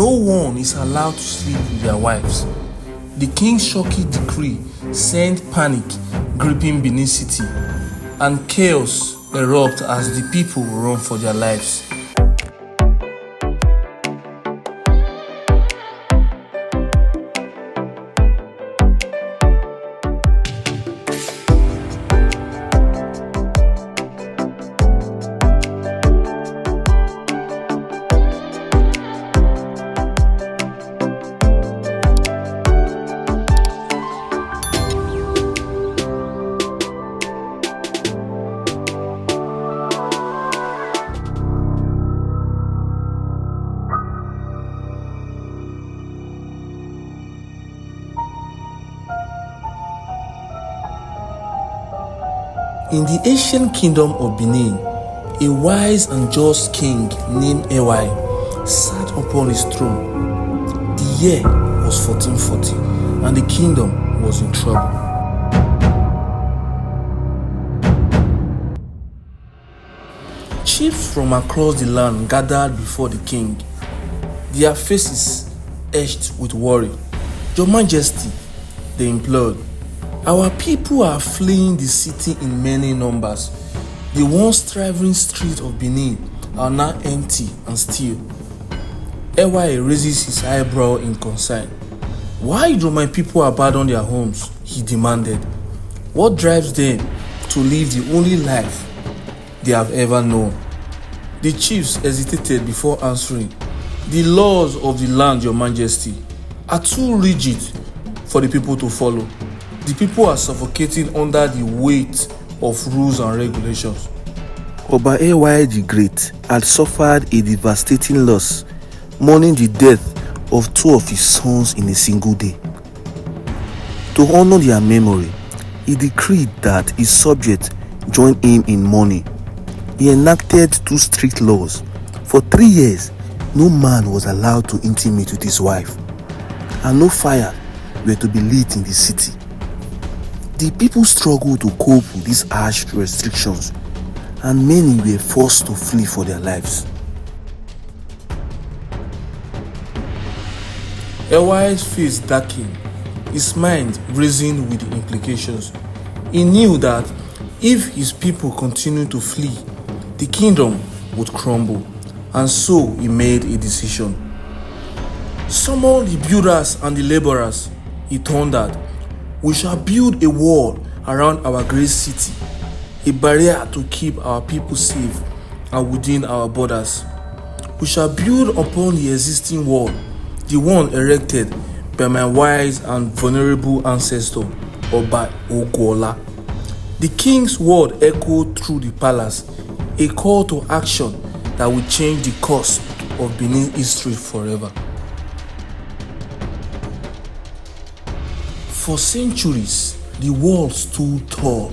no one is allowed to sleep with their wives. The king's shocking decree sent panic gripping Benin City, and chaos erupted as the people run for their lives. In the ancient kingdom of Benin, a wise and just king named Ewuare sat upon his throne. The year was 1440, and the kingdom was in trouble. Chiefs from across the land gathered before the king, their faces etched with worry. "Your Majesty," they implored, "our people are fleeing the city in many numbers. The once thriving streets of Benin are now empty and still." Ewuare raises his eyebrow in concern. "Why do my people abandon their homes?" he demanded. "What drives them to live the only life they have ever known?" The chiefs hesitated before answering. "The laws of the land, Your Majesty, are too rigid for the people to follow. The people are suffocating under the weight of rules and regulations." Oba Ewuare the Great had suffered a devastating loss, mourning the death of two of his sons in a single day. To honor their memory, he decreed that his subjects join him in mourning. He enacted two strict laws. For 3 years, no man was allowed to intimate with his wife, and no fire were to be lit in the city. The people struggled to cope with these harsh restrictions, and many were forced to flee for their lives. Ewuare's face darkened, his mind reasoned with the implications. He knew that if his people continued to flee, the kingdom would crumble, and so he made a decision. "Summon the builders and the laborers," he thundered. "We shall build a wall around our great city, a barrier to keep our people safe and within our borders. We shall build upon the existing wall, the one erected by my wise and vulnerable ancestor, Oba Ewuare." The king's word echoed through the palace, a call to action that will change the course of Benin history forever. For centuries, the wall stood tall,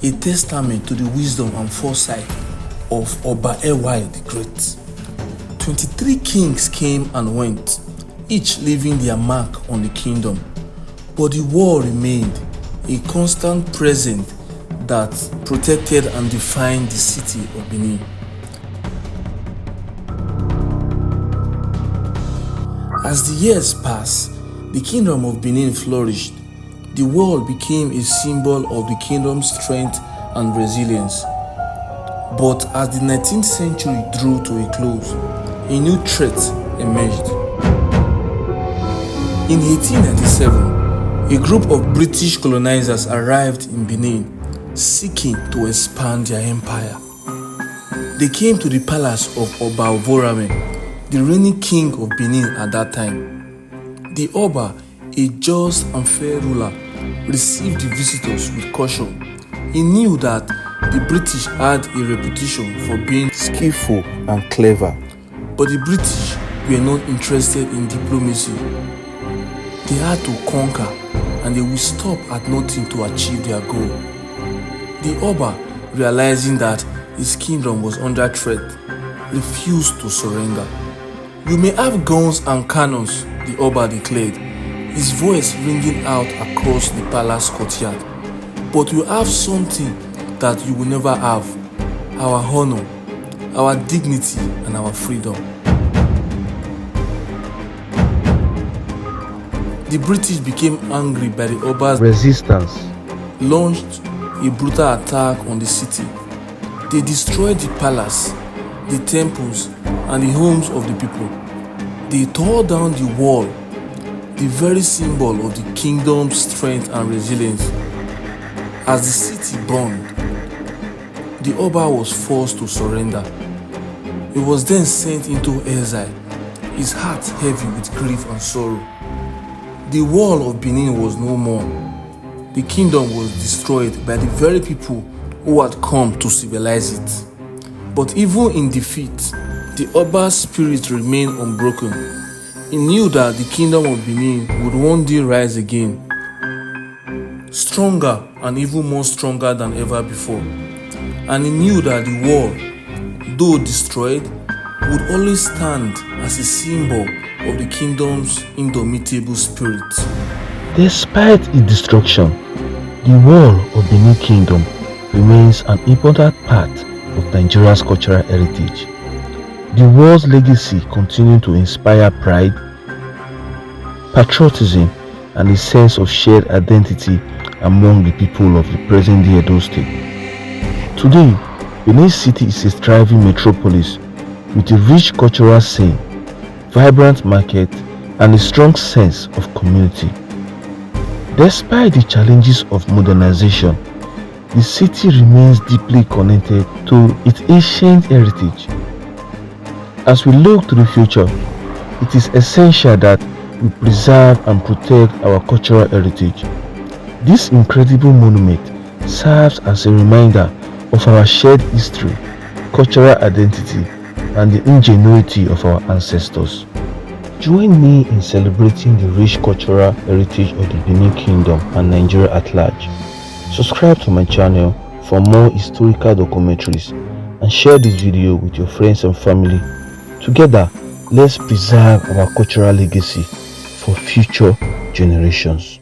a testament to the wisdom and foresight of Oba Ewuare the Great. 23 kings came and went, each leaving their mark on the kingdom, but the wall remained, a constant presence that protected and defined the city of Benin. As the years passed, the kingdom of Benin flourished. The wall became a symbol of the kingdom's strength and resilience. But as the 19th century drew to a close, a new threat emerged. In 1897, a group of British colonizers arrived in Benin, seeking to expand their empire. They came to the palace of Oba Ewuare, the reigning king of Benin at that time. The Oba, a just and fair ruler, received the visitors with caution. He knew that the British had a reputation for being Skillful and clever. but the British were not interested in diplomacy. They had to conquer, and they would stop at nothing to achieve their goal. The Oba, realizing that his kingdom was under threat, refused to surrender. "You may have guns and cannons," the Oba declared, his voice ringing out across the palace courtyard, "but you have something that you will never have: our honor, our dignity, and our freedom." The British became angry by the Oba's resistance, launched a brutal attack on the city. They destroyed the palace, the temples, and the homes of the people. They tore down the wall, the very symbol of the kingdom's strength and resilience. As the city burned, the Oba was forced to surrender. He was then sent into exile, his heart heavy with grief and sorrow. The wall of Benin was no more. The kingdom was destroyed by the very people who had come to civilize it. But even in defeat, the Oba's spirit remained unbroken. He knew that the kingdom of Benin would one day rise again, stronger and even more stronger than ever before. And he knew that the wall, though destroyed, would always stand as a symbol of the kingdom's indomitable spirit. despite its destruction, the wall of Benin Kingdom remains an important part of Nigeria's cultural heritage. The wall's legacy continues to inspire pride, patriotism, and a sense of shared identity among the people of the present-day Edo State. Today, Benin City is a thriving metropolis with a rich cultural scene, vibrant market, and a strong sense of community. Despite the challenges of modernization, the city remains deeply connected to its ancient heritage. As we look to the future, it is essential that we preserve and protect our cultural heritage. This incredible monument serves as a reminder of our shared history, cultural identity, and the ingenuity of our ancestors. Join me in celebrating the rich cultural heritage of the Benin Kingdom and Nigeria at large. Subscribe to my channel for more historical documentaries and share this video with your friends and family. Together, let's preserve our cultural legacy for future generations.